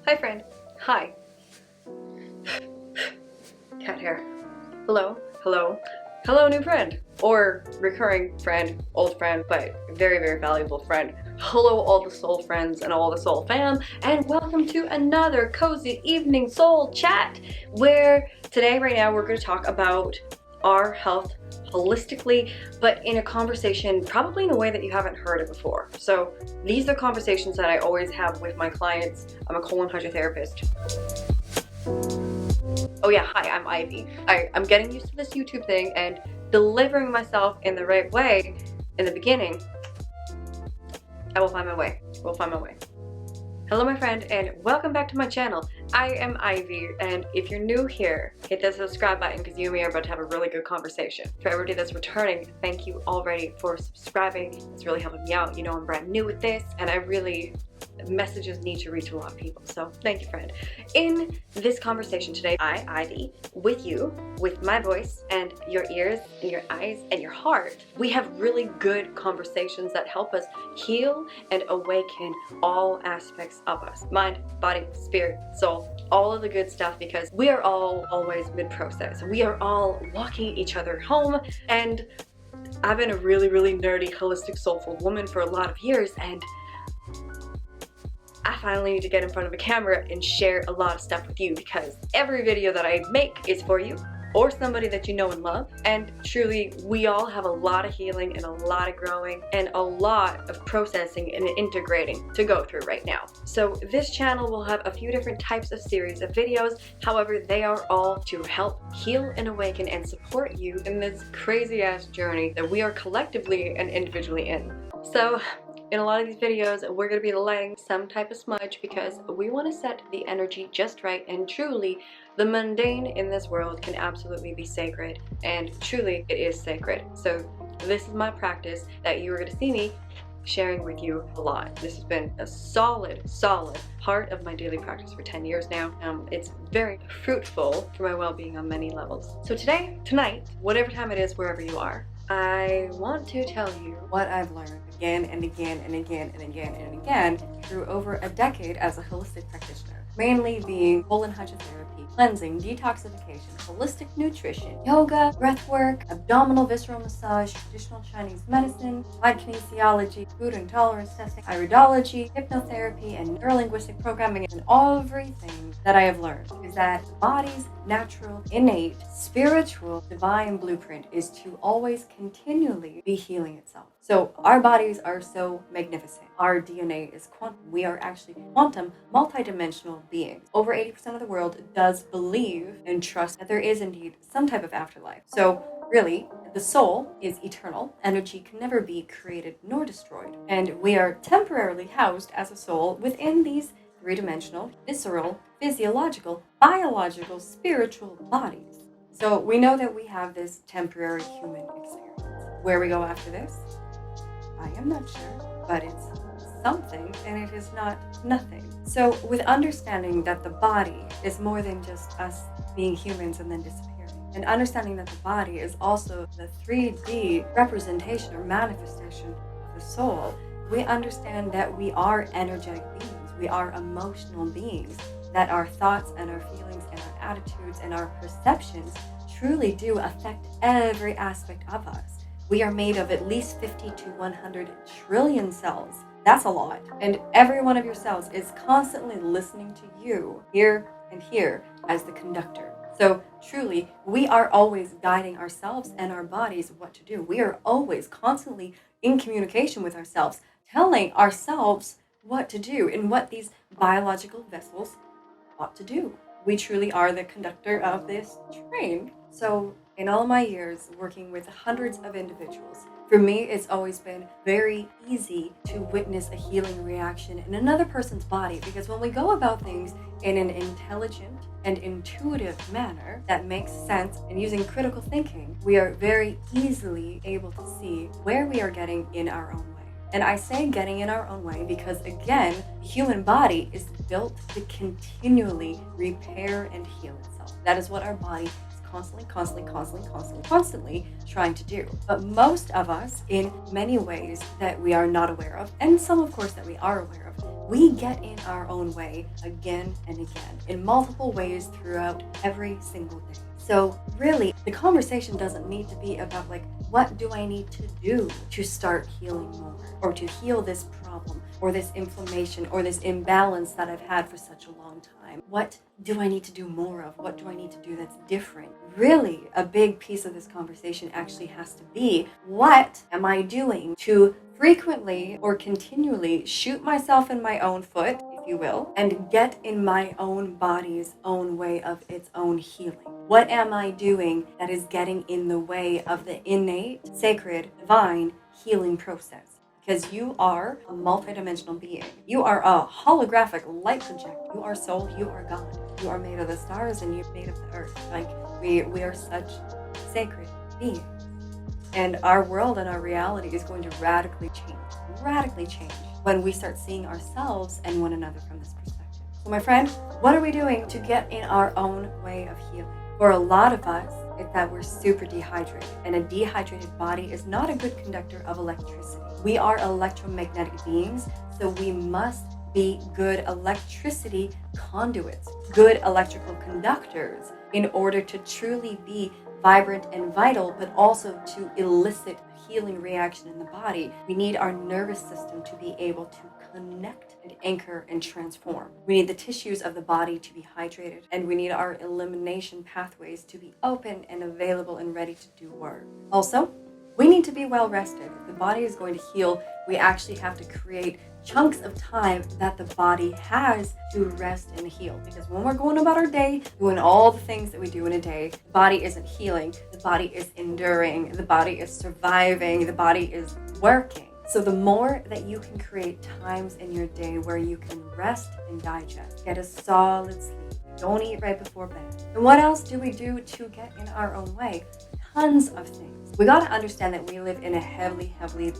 Hi friend. Hi. Cat hair. Hello. Hello. Hello new friend. Or recurring friend, old friend, but very, very valuable friend. Hello all the soul friends and all the soul fam, and welcome to another cozy evening soul chat, where today, right now, we're going to talk about our health holistically, but in a conversation probably in a way that you haven't heard it before. So these are conversations that I always have with my clients. I'm a colon hydrotherapist. Oh yeah, hi, I'm Ivy. I'm getting used to this YouTube thing and delivering myself in the right way in the beginning. I will find my way. We'll find my way. Hello my friend, and welcome back to my channel. I am Ivy, and if you're new here, hit that subscribe button because you and me are about to have a really good conversation. For everybody that's returning, thank you already for subscribing. It's really helping me out. You know I'm brand new with this, and messages need to reach a lot of people, so thank you friend. In this conversation today, I, Ivy, with you, with my voice and your ears and your eyes and your heart, we have really good conversations that help us heal and awaken all aspects of us. Mind, body, spirit, soul, all of the good stuff, because we are all always mid-process. We are all walking each other home, and I've been a really, really nerdy, holistic, soulful woman for a lot of years, and I finally need to get in front of a camera and share a lot of stuff with you, because every video that I make is for you or somebody that you know and love. And truly, we all have a lot of healing and a lot of growing and a lot of processing and integrating to go through right now. So this channel will have a few different types of series of videos. However, they are all to help heal and awaken and support you in this crazy ass journey that we are collectively and individually in. So in a lot of these videos, we're going to be lighting some type of smudge because we want to set the energy just right, and truly, the mundane in this world can absolutely be sacred, and truly, it is sacred. So this is my practice that you are going to see me sharing with you a lot. This has been a solid part of my daily practice for 10 years now. It's very fruitful for my well-being on many levels. So tonight, whatever time it is, wherever you are, I want to tell you what I've learned again and again and again and again and again through over a decade as a holistic practitioner, mainly being colon hydrotherapy, cleansing, detoxification, holistic nutrition, yoga, breathwork, abdominal visceral massage, traditional Chinese medicine, applied kinesiology, food intolerance testing, iridology, hypnotherapy, and neurolinguistic programming. And everything that I have learned is that the body's natural, innate, spiritual, divine blueprint is to always continually be healing itself. So our bodies are so magnificent. Our DNA is quantum. We are actually quantum, multidimensional beings. Over 80% of the world does believe and trust that there is indeed some type of afterlife. So really, the soul is eternal. Energy can never be created nor destroyed. And we are temporarily housed as a soul within these three-dimensional, visceral, physiological, biological, spiritual bodies. So we know that we have this temporary human experience. Where we go after this, I am not sure, but it's something, and it is not nothing. So with understanding that the body is more than just us being humans and then disappearing, and understanding that the body is also the 3D representation or manifestation of the soul, we understand that we are energetic beings. We are emotional beings, that our thoughts and our feelings and our attitudes and our perceptions truly do affect every aspect of us. We are made of at least 50 to 100 trillion cells. That's a lot. And every one of your cells is constantly listening to you here and here as the conductor. So truly, we are always guiding ourselves and our bodies what to do. We are always constantly in communication with ourselves, telling ourselves what to do and what these biological vessels ought to do. We truly are the conductor of this train. So in all my years working with hundreds of individuals, for me, it's always been very easy to witness a healing reaction in another person's body, because when we go about things in an intelligent and intuitive manner that makes sense and using critical thinking, we are very easily able to see where we are getting in our own way. And I say getting in our own way because, again, the human body is built to continually repair and heal itself. That is what our body is constantly trying to do. But most of us, in many ways that we are not aware of, and some of course that we are aware of, We get in our own way again and again in multiple ways throughout every single day. So really, the conversation doesn't need to be about like, what do I need to do to start healing more, or to heal this problem or this inflammation or this imbalance that I've had for such a long time? What do I need to do more of? What do I need to do that's different? Really, a big piece of this conversation actually has to be, what am I doing to frequently or continually shoot myself in my own foot, if you will, and get in my own body's own way of its own healing? What am I doing that is getting in the way of the innate, sacred, divine healing process? Because you are a multidimensional being. You are a holographic light project. You are soul, you are God. You are made of the stars and you're made of the earth. Like, we are such sacred beings. And our world and our reality is going to radically change when we start seeing ourselves and one another from this perspective. So my friend, what are we doing to get in our own way of healing? For a lot of us, it's that we're super dehydrated, and a dehydrated body is not a good conductor of electricity. We are electromagnetic beings, so we must be good electricity conduits, good electrical conductors, in order to truly be vibrant and vital, but also to elicit a healing reaction in the body. We need our nervous system to be able to connect and anchor and transform. We need the tissues of the body to be hydrated, and we need our elimination pathways to be open and available and ready to do work. Also, we need to be well rested. If the body is going to heal, we actually have to create chunks of time that the body has to rest and heal. Because when we're going about our day, doing all the things that we do in a day, the body isn't healing, the body is enduring, the body is surviving, the body is working. So the more that you can create times in your day where you can rest and digest, get a solid sleep, don't eat right before bed. And what else do we do to get in our own way? Tons of things. We got to understand that we live in a heavily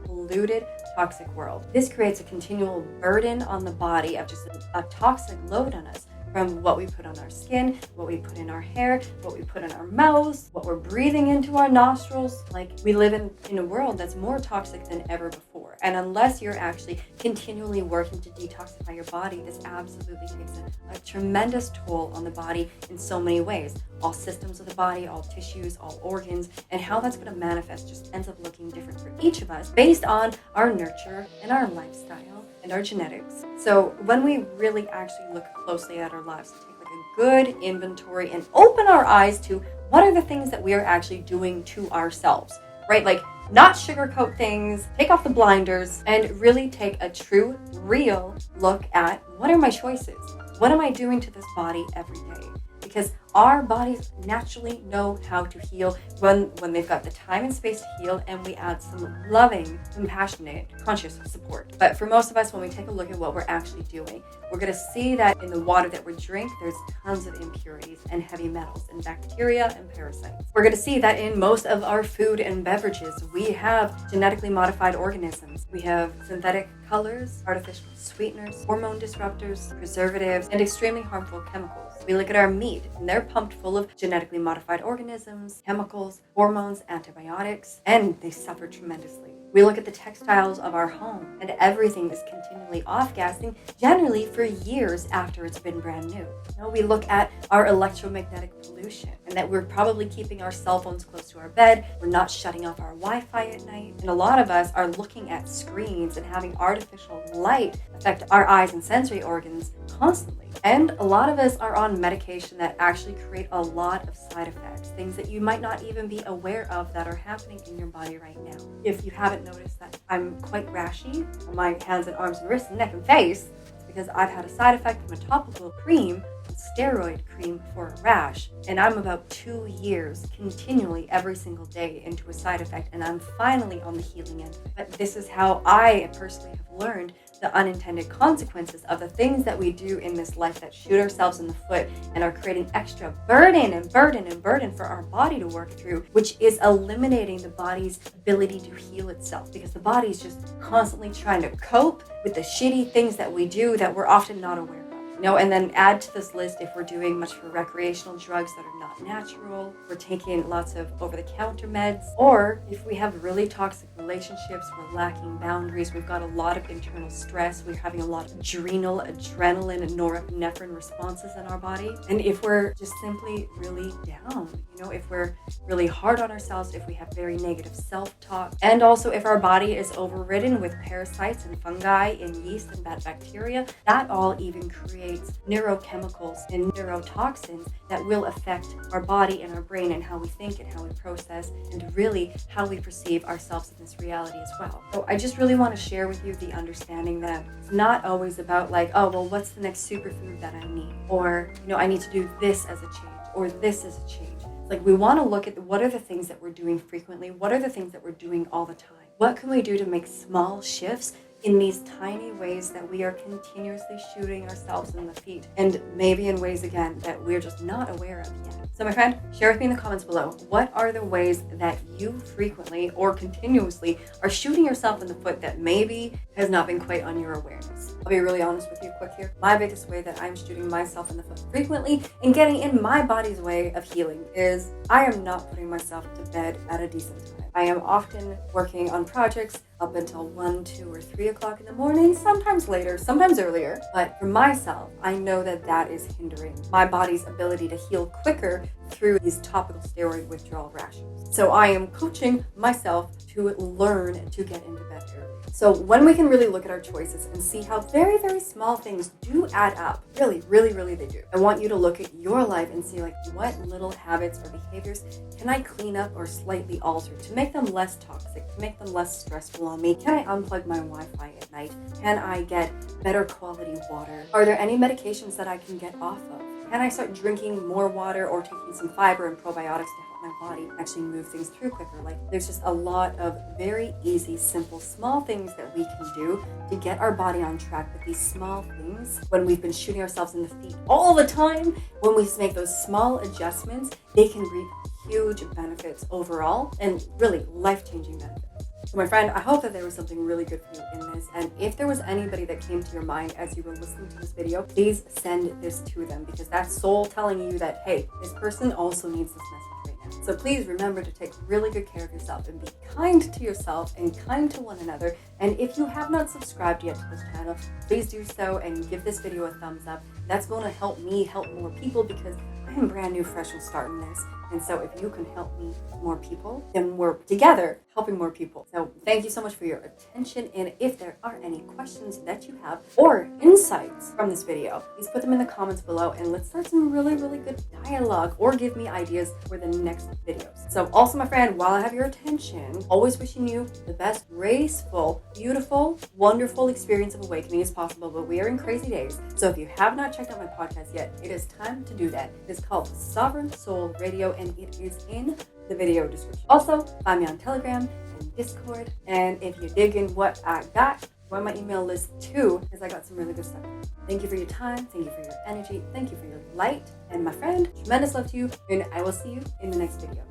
polluted, toxic world. This creates a continual burden on the body of just a toxic load on us, from what we put on our skin, what we put in our hair, what we put in our mouths, what we're breathing into our nostrils. Like, we live in a world that's more toxic than ever before. And unless you're actually continually working to detoxify your body, this absolutely takes a tremendous toll on the body in so many ways. All systems of the body, all tissues, all organs, and how that's going to manifest just ends up looking different for each of us based on our nurture and our lifestyle and our genetics. So when we really actually look closely at our lives, take like a good inventory and open our eyes to what are the things that we are actually doing to ourselves, right? Like, not sugarcoat things, take off the blinders, and really take a true, real look at what are my choices? What am I doing to this body every day? Because our bodies naturally know how to heal when they've got the time and space to heal, and we add some loving, compassionate, conscious support. But for most of us, when we take a look at what we're actually doing, we're going to see that in the water that we drink, there's tons of impurities and heavy metals and bacteria and parasites. We're going to see that in most of our food and beverages, we have genetically modified organisms. We have synthetic colors, artificial sweeteners, hormone disruptors, preservatives, and extremely harmful chemicals. We look at our meat, and they're pumped full of genetically modified organisms, chemicals, hormones, antibiotics, and they suffer tremendously. We look at the textiles of our home, and everything is continually off-gassing, generally for years after it's been brand new. We look at our electromagnetic pollution, and that we're probably keeping our cell phones close to our bed, we're not shutting off our Wi-Fi at night, and a lot of us are looking at screens and having artificial light affect our eyes and sensory organs constantly. And a lot of us are on medication that actually create a lot of side effects, things that you might not even be aware of that are happening in your body right now. If you haven't noticed that I'm quite rashy on my hands and arms and wrists and neck and face, it's because I've had a side effect from a topical cream, a steroid cream for a rash, and I'm about 2 years continually every single day into a side effect, and I'm finally on the healing end. But this is how I personally have learned the unintended consequences of the things that we do in this life that shoot ourselves in the foot and are creating extra burden for our body to work through, which is eliminating the body's ability to heal itself, because the body is just constantly trying to cope with the shitty things that we do that we're often not aware of. And then add to this list if we're doing much for recreational drugs that are not natural, we're taking lots of over-the-counter meds, or if we have really toxic relationships, we're lacking boundaries, we've got a lot of internal stress, we're having a lot of adrenaline, and norepinephrine responses in our body. And if we're just simply really down, if we're really hard on ourselves, if we have very negative self-talk, and also if our body is overridden with parasites and fungi and yeast and bad bacteria, that all even creates neurochemicals and neurotoxins that will affect our body and our brain and how we think and how we process and really how we perceive ourselves in this reality as well. So I just really want to share with you the understanding that it's not always about like, oh, well, what's the next superfood that I need? Or, I need to do this as a change or this as a change. Like, we want to look at what are the things that we're doing frequently? What are the things that we're doing all the time? What can we do to make small shifts in these tiny ways that we are continuously shooting ourselves in the feet, and maybe in ways, again, that we're just not aware of yet? So my friend, share with me in the comments below, what are the ways that you frequently or continuously are shooting yourself in the foot that maybe has not been quite on your awareness? I'll be really honest with you quick here. My biggest way that I'm shooting myself in the foot frequently and getting in my body's way of healing is I am not putting myself to bed at a decent time. I am often working on projects up until 1, 2, or 3 o'clock in the morning, sometimes later, sometimes earlier. But for myself, I know that that is hindering my body's ability to heal quicker through these topical steroid withdrawal rashes. So I am coaching myself to learn to get into bed early. So when we can really look at our choices and see how very, very small things do add up, really, really, really they do. I want you to look at your life and see like what little habits or behaviors can I clean up or slightly alter to make them less toxic, to make them less stressful on me? Can I unplug my Wi-Fi at night? Can I get better quality water? Are there any medications that I can get off of? Can I start drinking more water or taking some fiber and probiotics to help my body actually move things through quicker? Like, there's just a lot of very easy, simple, small things that we can do to get our body on track with these small things. When we've been shooting ourselves in the feet all the time, when we make those small adjustments, they can reap huge benefits overall and really life-changing benefits. So my friend, I hope that there was something really good for you in this. And if there was anybody that came to your mind as you were listening to this video, please send this to them, because that's soul telling you that, hey, this person also needs this message right now. So please remember to take really good care of yourself and be kind to yourself and kind to one another. And if you have not subscribed yet to this channel, please do so and give this video a thumbs up. That's going to help me help more people, because I am brand new, fresh, and starting this. And so if you can help me more people, then we're together helping more people. So thank you so much for your attention. And if there are any questions that you have or insights from this video, please put them in the comments below and let's start some really, really good dialogue, or give me ideas for the next videos. So also, my friend, while I have your attention, always wishing you the best graceful, beautiful, wonderful experience of awakening as possible. But we are in crazy days. So if you have not checked out my podcast yet, it is time to do that. It's called Sovereign Soul Radio, and it is in the video description. Also, find me on Telegram and Discord. And if you're digging what I got, join my email list too, because I got some really good stuff. Thank you for your time. Thank you for your energy. Thank you for your light. And my friend, tremendous love to you. And I will see you in the next video.